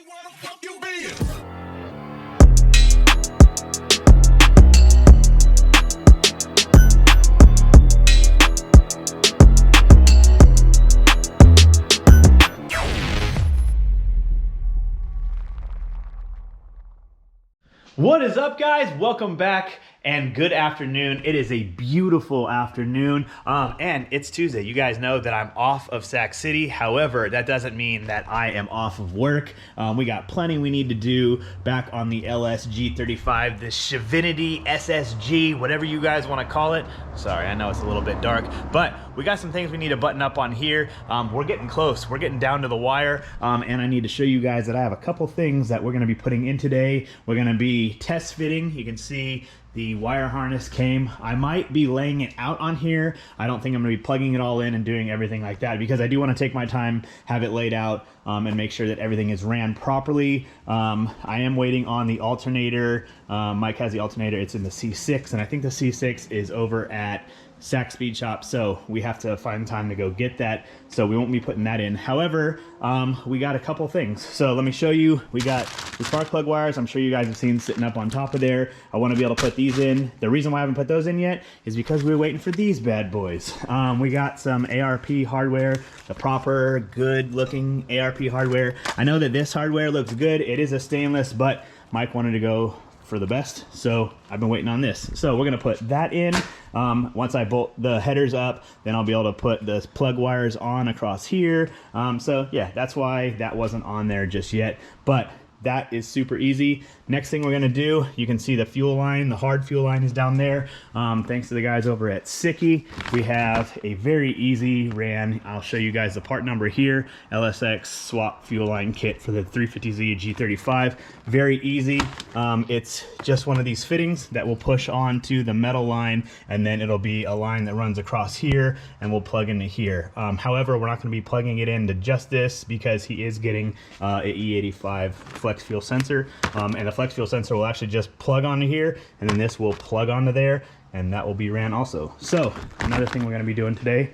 Where the fuck you been? What is up, guys? Welcome back and good afternoon. It is a beautiful afternoon and it's Tuesday. You guys know that I'm off of Sac City. However, that doesn't mean that I am off of work. We got plenty we need to do back on the G35, the Chevinity SSG, whatever you guys want to call it. Sorry, I know it's a little bit dark, but we got some things we need to button up on here. We're getting close. We're getting down to the wire, and I need to show you guys that I have a couple things that we're going to be putting in today. We're going to be test fitting. You can see the wire harness came. I might be laying it out on here. I don't think I'm gonna be plugging it all in and doing everything like that because I do want to take my time, have it laid out, and make sure that everything is ran properly. I am waiting on the alternator. Myke has the alternator. It's in the C6, and I think the C6 is over at Sac Speed Shop, so we have to find time to go get that, so we won't be putting that in. However, we got a couple things, so let me show you. We got the spark plug wires. I'm sure you guys have seen sitting up on top of there. I want to be able to put these in. The reason why I haven't put those in yet is because we were waiting for these bad boys. We got some ARP hardware, the proper good looking ARP hardware. I know that this hardware looks good. It is a stainless, but Myke wanted to go for the best, so I've been waiting on this. So we're gonna put that in. Once I bolt the headers up, then I'll be able to put the plug wires on across here. So yeah, that's why that wasn't on there just yet, but that is super easy. Next thing we're gonna do, you can see the fuel line, the hard fuel line is down there. Thanks to the guys over at Silicone, we have a very easy ran. I'll show you guys the part number here. LS3 swap fuel line kit for the 350Z G35. Very easy. It's just one of these fittings that will push onto the metal line, and then it'll be a line that runs across here and we'll plug into here. However, we're not gonna be plugging it into just this because he is getting a E85 flex fuel sensor, and the flex fuel sensor will actually just plug onto here, and then this will plug onto there, and that will be ran also. So another thing we're going to be doing today,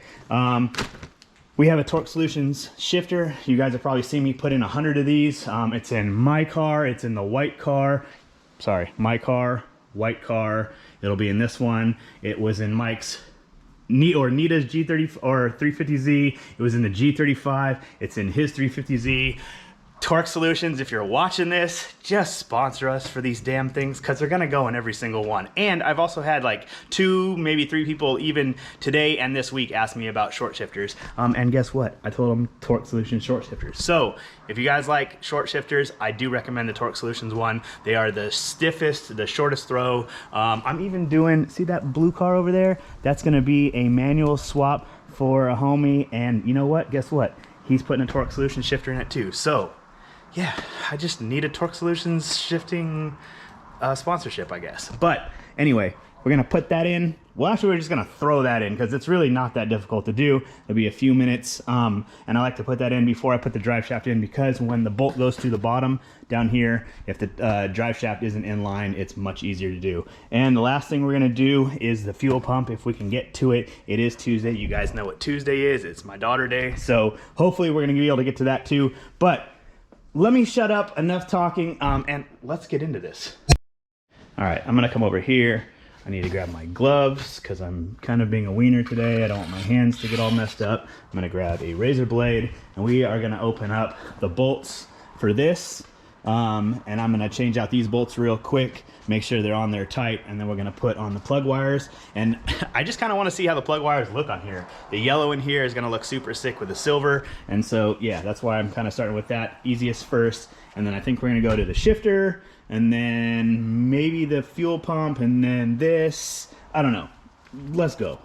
we have a Torque Solutions shifter. You guys have probably seen me put in 100 of these. It's in my car, it's in the white car, sorry, my car, white car. It'll be in this one. It was in Myke's Nita's G30 or 350Z. It was in the G35. It's in his 350Z. Torque Solutions, if you're watching this, just sponsor us for these damn things because they're gonna go in every single one. And I've also had like 2, maybe 3 people even today and this week ask me about short shifters. And guess what? I told them Torque Solutions short shifters. So if you guys like short shifters, I do recommend the Torque Solutions one. They are the stiffest, the shortest throw. I'm even doing, see that blue car over there? That's gonna be a manual swap for a homie. And you know what? Guess what? He's putting a Torque Solutions shifter in it too. So yeah, I just need a Torque Solutions shifting sponsorship, I guess. But anyway, we're gonna put that in. Well, actually, we're just gonna throw that in because it's really not that difficult to do. It'll be a few minutes, and I like to put that in before I put the drive shaft in because when the bolt goes to the bottom down here, if the drive shaft isn't in line, it's much easier to do. And the last thing we're gonna do is the fuel pump, if we can get to it. It is Tuesday. You guys know what Tuesday is. It's my daughter day, so hopefully we're gonna be able to get to that too. But let me shut up, enough talking, and let's get into this. All right, I'm gonna come over here. I need to grab my gloves because I'm kind of being a wiener today. I don't want my hands to get all messed up. I'm gonna grab a razor blade, and we are gonna open up the bolts for this. And I'm gonna change out these bolts real quick, make sure they're on there tight, and then we're gonna put on the plug wires. And I just kind of want to see how the plug wires look on here. The yellow in here is gonna look super sick with the silver, and so yeah, that's why I'm kind of starting with that easiest first, and then I think we're gonna go to the shifter, and then maybe the fuel pump, and then this. I don't know. Let's go.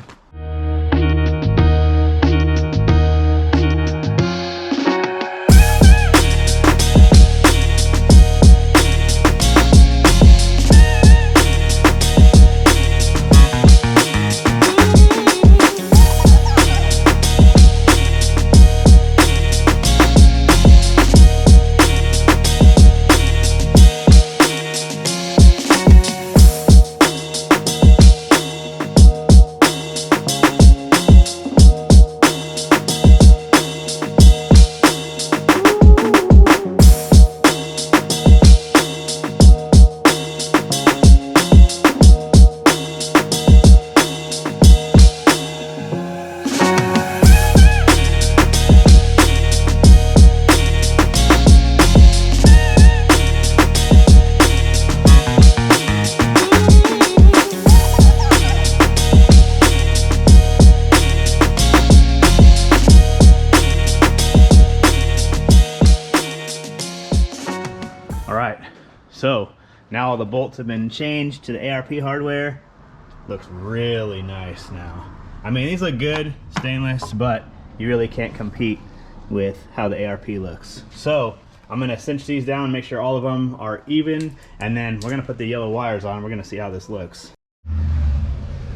So now all the bolts have been changed to the ARP hardware. Looks really nice now. I mean, these look good, stainless, but you really can't compete with how the ARP looks. So I'm gonna cinch these down, make sure all of them are even, and then we're gonna put the yellow wires on. We're gonna see how this looks.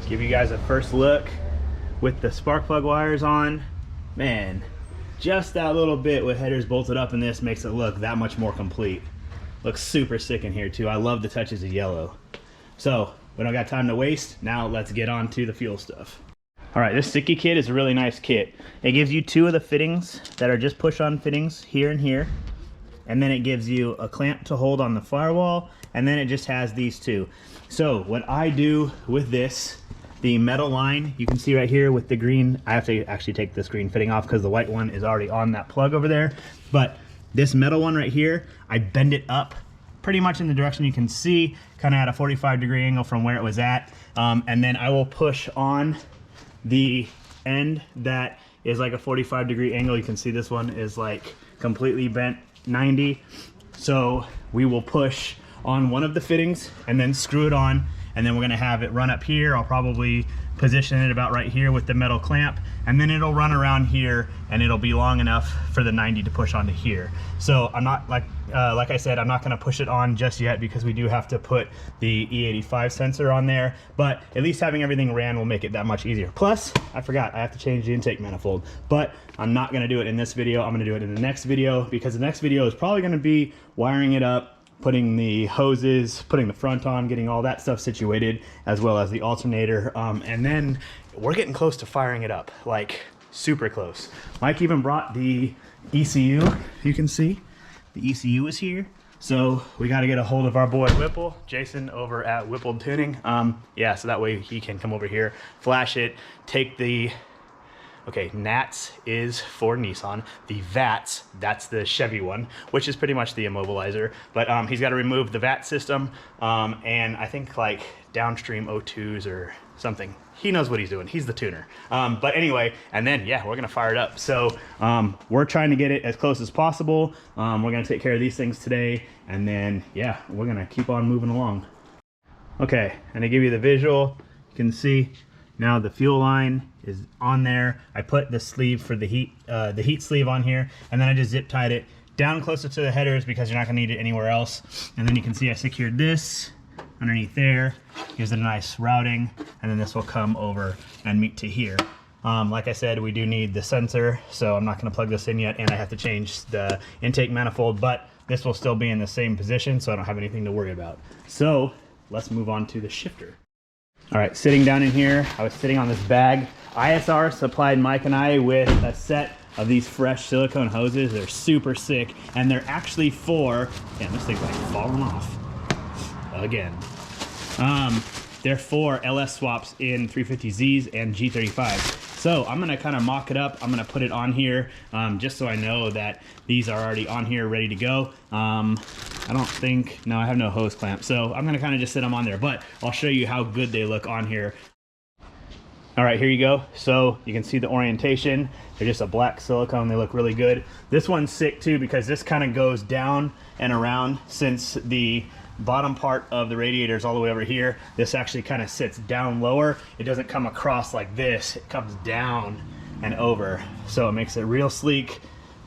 Give you guys a first look with the spark plug wires on. Man, just that little bit with headers bolted up in this makes it look that much more complete. Looks super sick in here too. I love the touches of yellow. So we don't got time to waste. Now let's get on to the fuel stuff. All right, this sticky kit is a really nice kit. It gives you 2 of the fittings that are just push-on fittings here and here. And then it gives you a clamp to hold on the firewall, and then it just has these 2. So what I do with this, the metal line, you can see right here with the green, I have to actually take this green fitting off because the white one is already on that plug over there. But this metal one right here, I bend it up pretty much in the direction you can see, kind of at a 45-degree angle from where it was at. And then I will push on the end that is like a 45-degree angle. You can see this one is like completely bent 90. So we will push on one of the fittings and then screw it on, and then we're gonna have it run up here. I'll probably position it about right here with the metal clamp, and then it'll run around here and it'll be long enough for the 90 to push onto here. So I'm not like I said, I'm not gonna push it on just yet because we do have to put the E85 sensor on there, but at least having everything ran will make it that much easier. Plus, I forgot, I have to change the intake manifold, but I'm not gonna do it in this video. I'm gonna do it in the next video because the next video is probably gonna be wiring it up, putting the hoses, putting the front on, getting all that stuff situated, as well as the alternator. And then we're getting close to firing it up, like super close. Myke even brought the ECU, you can see. The ECU is here. So we got to get a hold of our boy Whipple, Jason over at Whipple Tuning. Yeah, so that way he can come over here, flash it, take the, okay, Nats is for Nissan. The VATS, that's the Chevy one, which is pretty much the immobilizer. But he's got to remove the VAT system and I think like downstream O2s or something. He knows what he's doing. He's the tuner. But anyway, and then, yeah, we're going to fire it up. So we're trying to get it as close as possible. We're going to take care of these things today. And then, yeah, we're going to keep on moving along. Okay, and to give you the visual, you can see now the fuel line is on there. I put the sleeve for the heat sleeve on here, and then I just zip tied it down closer to the headers because you're not gonna need it anywhere else. And then you can see I secured this underneath there, gives it a nice routing, and then this will come over and meet to here. Like I said, we do need the sensor, so I'm not gonna plug this in yet, and I have to change the intake manifold, but this will still be in the same position, so I don't have anything to worry about. So let's move on to the shifter. All right, sitting down in here, I was sitting on this bag. ISR supplied Myke and I with a set of these fresh silicone hoses. They're super sick, and they're actually for, damn, this thing's like falling off again. They're for LS swaps in 350Zs and G35s. So I'm gonna kind of mock it up. I'm gonna put it on here just so I know that these are already on here ready to go. I don't think, no, I have no hose clamp. So I'm gonna kind of just sit them on there, but I'll show you how good they look on here. All right, here you go. So you can see the orientation. They're just a black silicone. They look really good. This one's sick too because this kind of goes down and around. Since the bottom part of the radiator is all the way over here, this actually kind of sits down lower. It doesn't come across like this. It comes down and over. So it makes it real sleek,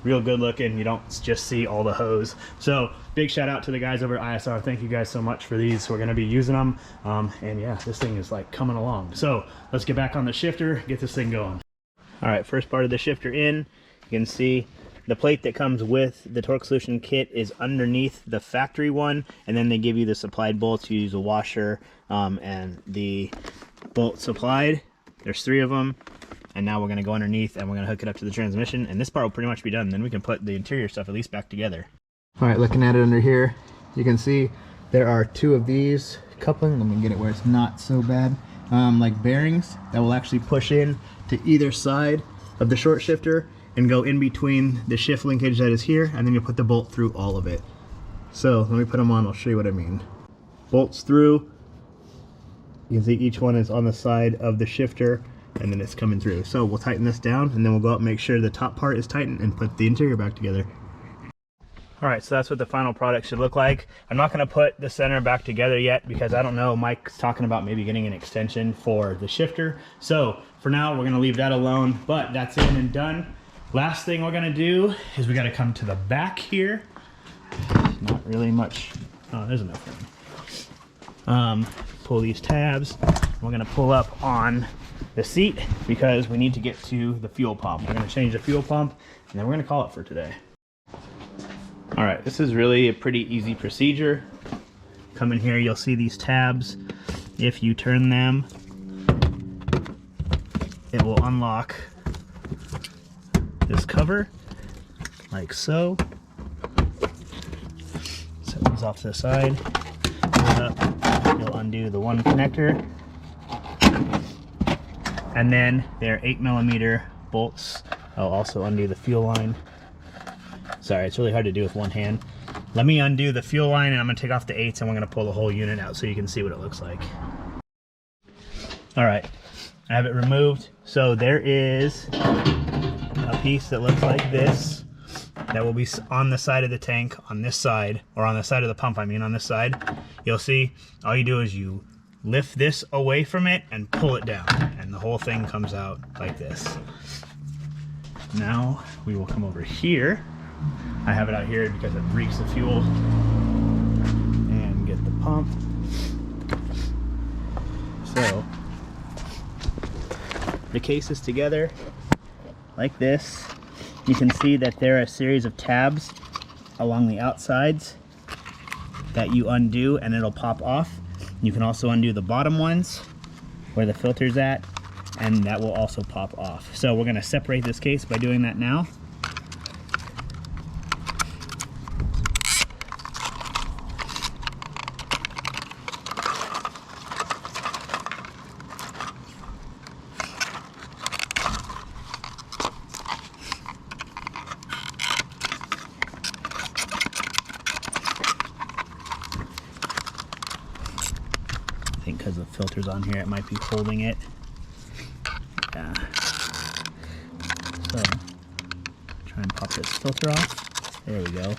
real good looking. You don't just see all the hose. So big shout out to the guys over at ISR. Thank you guys so much for these. We're gonna be using them. And yeah, this thing is like coming along. So let's get back on the shifter, get this thing going. All right, first part of the shifter in, you can see the plate that comes with the torque solution kit is underneath the factory one, and then they give you the supplied bolts. You use a washer and the bolt supplied. There's 3 of them. And now we're going to go underneath and we're going to hook it up to the transmission, and this part will pretty much be done. Then we can put the interior stuff at least back together. All right, looking at it under here, you can see there are 2 of these coupling. Let me get it where it's not so bad. Like bearings that will actually push in to either side of the short shifter and go in between the shift linkage that is here, and then you put the bolt through all of it. So let me put them on, I'll show you what I mean. Bolts through, you can see each one is on the side of the shifter, and then it's coming through. So we'll tighten this down, and then we'll go up and make sure the top part is tightened and put the interior back together. All right, so that's what the final product should look like. I'm not gonna put the center back together yet because I don't know, Mike's talking about maybe getting an extension for the shifter. So for now, we're gonna leave that alone, but that's in and done. Last thing we're gonna do is we gotta come to the back here. Not really much, oh, there's enough room. Pull these tabs. We're gonna pull up on the seat because we need to get to the fuel pump. We're gonna change the fuel pump and then we're gonna call it for today. All right, this is really a pretty easy procedure. Come in here, you'll see these tabs. If you turn them, it will unlock this cover, like so. Set these off to the side. Pull it up, you'll undo the one connector. And then their 8mm bolts. I'll also undo the fuel line. Sorry, it's really hard to do with one hand. Let me undo the fuel line and I'm gonna take off the 8s and we're gonna pull the whole unit out so you can see what it looks like. All right, I have it removed. So there is a piece that looks like this that will be on the side of the tank on this side, or on the side of the pump, I mean on this side. You'll see, all you do is you lift this away from it and pull it down and the whole thing comes out like this. Now we will come over here. I have it out here because it reeks of fuel. And get the pump. So the case is together like this. You can see that there are a series of tabs along the outsides that you undo and it'll pop off. You can also undo the bottom ones where the filter's at, and that will also pop off. So we're gonna separate this case by doing that now. Because the filter's on here, it might be holding it. Yeah. So try and pop this filter off. There we go.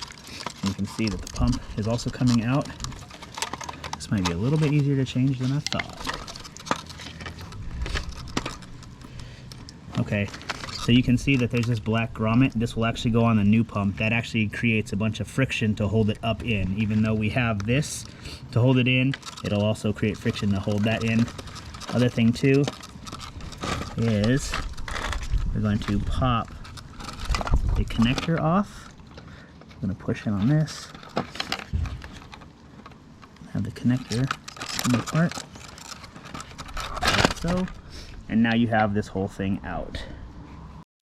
You can see that the pump is also coming out. This might be a little bit easier to change than I thought. Okay, so you can see that there's this black grommet. This will actually go on the new pump. That actually creates a bunch of friction to hold it up in. Even though we have this to hold it in, it'll also create friction to hold that in. Other thing too is we're going to pop the connector off. I'm going to push in on this. Have the connector come apart, like so. And now you have this whole thing out.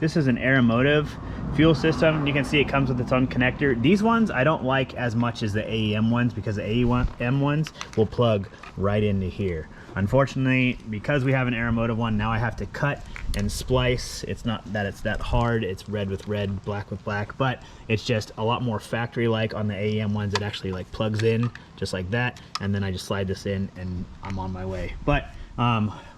This is an Aeromotive fuel system. You can see it comes with its own connector. These ones I don't like as much as the AEM ones because the AEM ones will plug right into here. Unfortunately, because we have an Aeromotive one, now I have to cut and splice. It's not that it's that hard. It's red with red, black with black, but it's just a lot more factory-like. On the AEM ones, it actually like plugs in just like that, and then I just slide this in and I'm on my way. But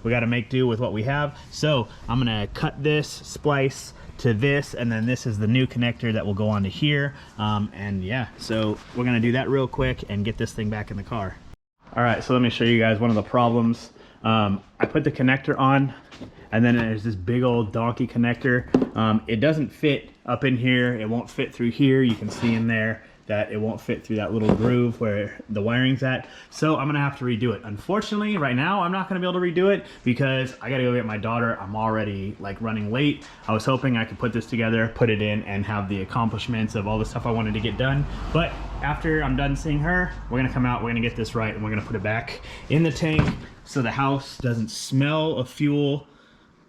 we got to make do with what we have. So I'm gonna cut this, splice to this, and then this is the new connector that will go onto here. And yeah, so we're gonna do that real quick and get this thing back in the car. All right, so let me show you guys one of the problems. I put the connector on, and then there's this big old donkey connector. It doesn't fit up in here. It won't fit through here. You can see in there that it won't fit through that little groove where the wiring's at. So I'm gonna have to redo it. Unfortunately, right now, I'm not gonna be able to redo it because I gotta go get my daughter. I'm already like running late. I was hoping I could put this together, put it in, and have the accomplishments of all the stuff I wanted to get done. But after I'm done seeing her, we're gonna come out, we're gonna get this right, and we're gonna put it back in the tank so the house doesn't smell of fuel,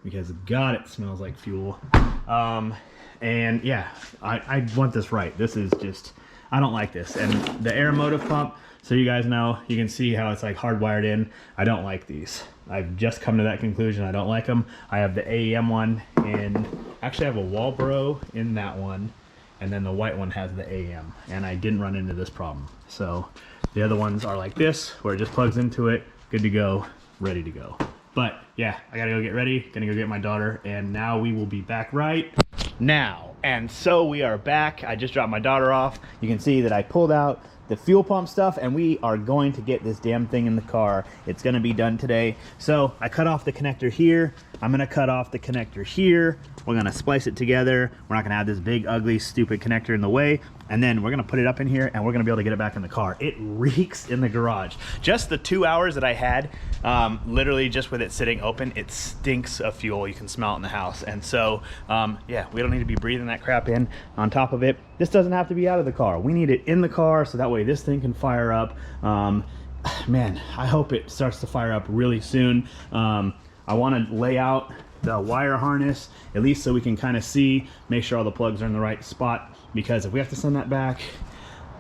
because God, it smells like fuel. And yeah, I want this right. This is just, I don't like this. And the Aeromotive pump, so you guys know, you can see how it's like hardwired in. I don't like these. I've just come to that conclusion. I don't like them. I have the AEM one, and actually I have a Walbro in that one, and then the white one has the AEM, and I didn't run into this problem. So the other ones are like this, where it just plugs into it, good to go, ready to go. But yeah, I gotta go get ready, gonna go get my daughter, and now we will be back right now. And so we are back. I just dropped my daughter off. You can see that I pulled out the fuel pump stuff, and we are going to get this damn thing in the car. It's gonna be done today. So I cut off the connector here. I'm gonna cut off the connector here. We're gonna splice it together. We're not gonna have this big, ugly, stupid connector in the way. And then we're gonna put it up in here, and we're gonna be able to get it back in the car. It reeks in the garage. Just the 2 hours that I had, literally just with it sitting open, it stinks of fuel. You can smell it in the house. And so, yeah, we don't need to be breathing that crap in. On top of it, this doesn't have to be out of the car. We need it in the car so that way this thing can fire up. Man, I hope it starts to fire up really soon. I want to lay out the wire harness, at least so we can kind of see, make sure all the plugs are in the right spot, because if we have to send that back,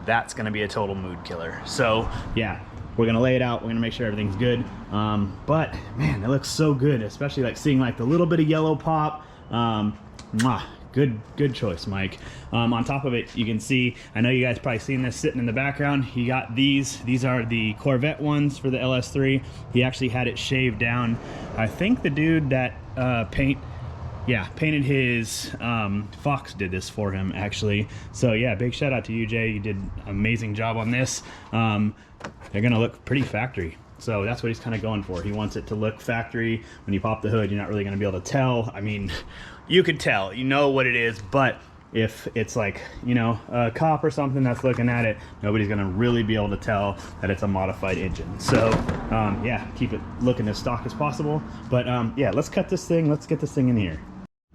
that's going to be a total mood killer. So yeah, we're going to lay it out. We're going to make sure everything's good. But man, it looks so good, especially like seeing like the little bit of yellow pop. Good choice, Mike. On top of it, you can see, I know you guys probably seen this sitting in the background. He got these are the Corvette ones for the LS3. He actually had it shaved down. I think the dude that painted his Fox did this for him, actually. So yeah, big shout out to you, Jay. You did an amazing job on this. They're gonna look pretty factory. So that's what he's kind of going for. He wants it to look factory. When you pop the hood, you're not really gonna be able to tell. I mean, you could tell, you know what it is, but if it's like, you know, a cop or something that's looking at it, nobody's gonna really be able to tell that it's a modified engine. So yeah, keep it looking as stock as possible. But yeah, let's cut this thing, let's get this thing in here.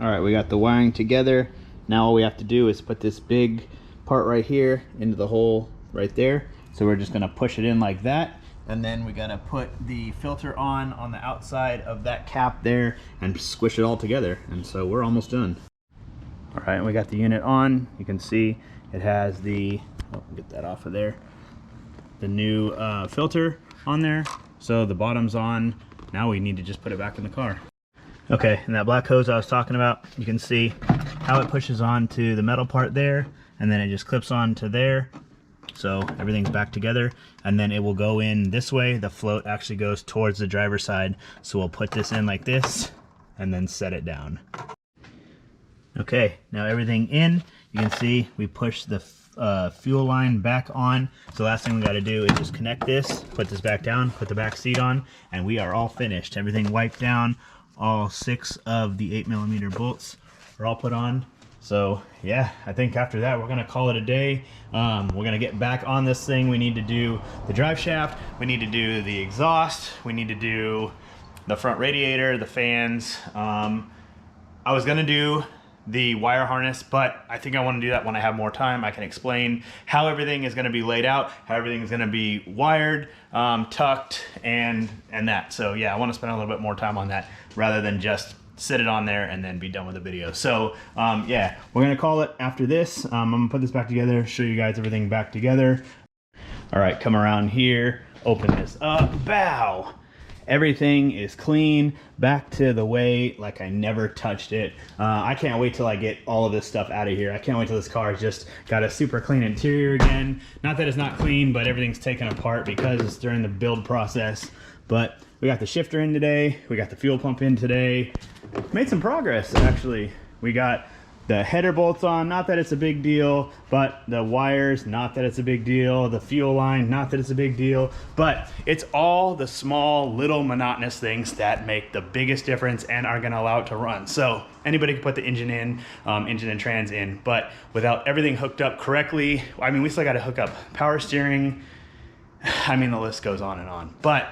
All right, we got the wiring together. Now all we have to do is put this big part right here into the hole right there. So we're just gonna push it in like that. And then we're gonna put the filter on the outside of that cap there and squish it all together. And so we're almost done. All right, we got the unit on. You can see it has the, get that off of there, the new filter on there. So the bottom's on. Now we need to just put it back in the car. Okay, and that black hose I was talking about, you can see how it pushes on to the metal part there, and then it just clips on to there. So everything's back together, and then it will go in this way. The float actually goes towards the driver's side. So we'll put this in like this and then set it down. Okay, now everything in, you can see we push the fuel line back on. So the last thing we got to do is just connect this, put this back down, put the back seat on, and we are all finished. Everything wiped down. All 6 of the 8mm bolts are all put on. So yeah, I think after that we're gonna call it a day. We're gonna get back on this thing. We need to do the drive shaft, we need to do the exhaust, we need to do the front radiator, the fans. I was gonna do the wire harness, but I think I want to do that when I have more time. I can explain how everything is going to be laid out, how everything is going to be wired, tucked, and that. So yeah, I want to spend a little bit more time on that rather than just sit it on there and then be done with the video. So yeah, we're gonna call it after this. I'm gonna put this back together, show you guys everything back together. All right, come around here, open this up, bow. Everything is clean, back to the way like I never touched it. I can't wait till I get all of this stuff out of here. I can't wait till this car has just got a super clean interior again. Not that it's not clean, but everything's taken apart because it's during the build process. But we got the shifter in today, we got the fuel pump in today. Made some progress, actually. We got the header bolts on, not that it's a big deal, but the wires, not that it's a big deal, the fuel line, not that it's a big deal, but it's all the small little monotonous things that make the biggest difference and are gonna allow it to run. So anybody can put the engine in, engine and trans in, but without everything hooked up correctly, I mean, we still gotta hook up power steering. I mean, the list goes on and on, but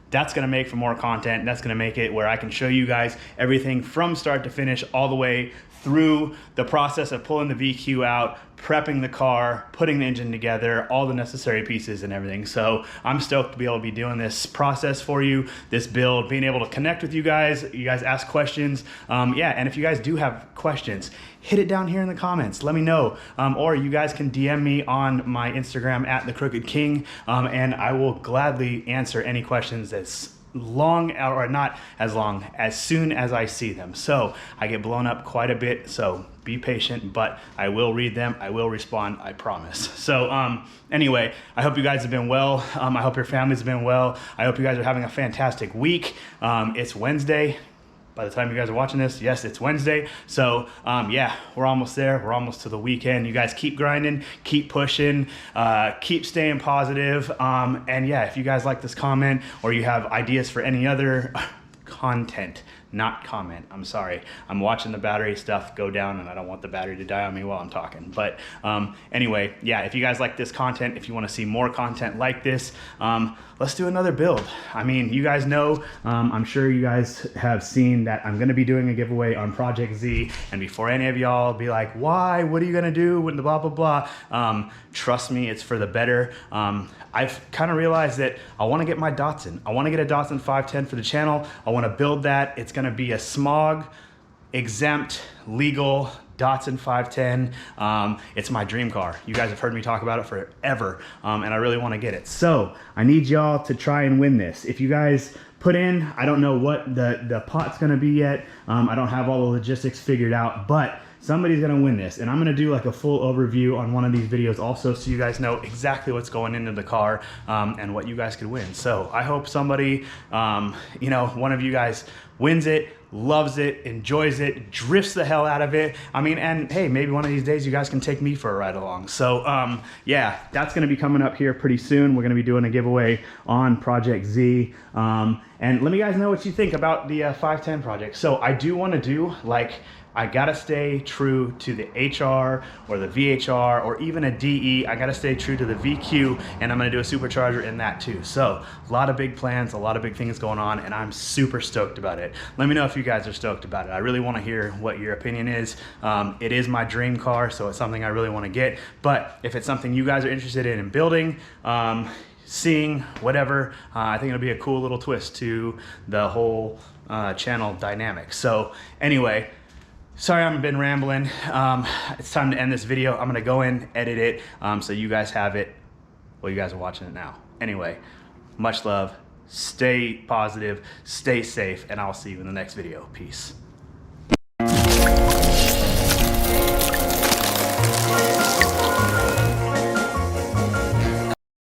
that's gonna make for more content. That's gonna make it where I can show you guys everything from start to finish, all the way through the process of pulling the VQ out, prepping the car, putting the engine together, all the necessary pieces and everything. So I'm stoked to be able to be doing this process for you, this build, being able to connect with you guys ask questions. Yeah, and if you guys do have questions, hit it down here in the comments, let me know. Or you guys can DM me on my Instagram at @TheCrookedKing, and I will gladly answer any questions that's long, or not as long, as soon as I see them. So I get blown up quite a bit, so be patient, but I will read them, I will respond, I promise. So anyway, I hope you guys have been well. I hope your families have been well. I hope you guys are having a fantastic week. It's Wednesday. by the time you guys are watching this, yes, it's Wednesday. So yeah, we're almost there. We're almost to the weekend. You guys keep grinding, keep pushing, keep staying positive. And yeah, if you guys like this comment or you have ideas for any other content, not comment, I'm sorry, I'm watching the battery stuff go down and I don't want the battery to die on me while I'm talking. But anyway, yeah, if you guys like this content, if you want to see more content like this, let's do another build. I mean, you guys know, I'm sure you guys have seen that I'm going to be doing a giveaway on Project Z, and before any of y'all be like, why, what are you going to do with the blah blah blah, trust me, it's for the better. I've kind of realized that I want to get my Datsun. I want to get a Datsun 510 for the channel. I want to build that. It's going to be a smog exempt legal Datsun 510. It's my dream car. You guys have heard me talk about it forever, and I really want to get it. So I need y'all to try and win this. If you guys put in, I don't know what the pot's going to be yet. I don't have all the logistics figured out, but somebody's gonna win this, and I'm gonna do like a full overview on one of these videos also, so you guys know exactly what's going into the car, and what you guys could win. So I hope somebody, you know, one of you guys wins it, loves it, enjoys it, drifts the hell out of it. I mean, and hey, maybe one of these days you guys can take me for a ride along. So yeah, that's gonna be coming up here pretty soon. We're gonna be doing a giveaway on Project Z. And let me guys know what you think about the 510 project. So I do wanna do like, I gotta stay true to the HR or the VHR or even a DE. I gotta stay true to the VQ, and I'm gonna do a supercharger in that too. So a lot of big plans, a lot of big things going on, and I'm super stoked about it. Let me know if you guys are stoked about it. I really wanna hear what your opinion is. It is my dream car, so it's something I really wanna get. But if it's something you guys are interested in building, seeing, whatever, I think it'll be a cool little twist to the whole channel dynamic. So anyway, sorry I've been rambling. It's time to end this video. I'm gonna go in, edit it, so you guys have it. Well, you guys are watching it now. Anyway, much love, stay positive, stay safe, and I'll see you in the next video. Peace.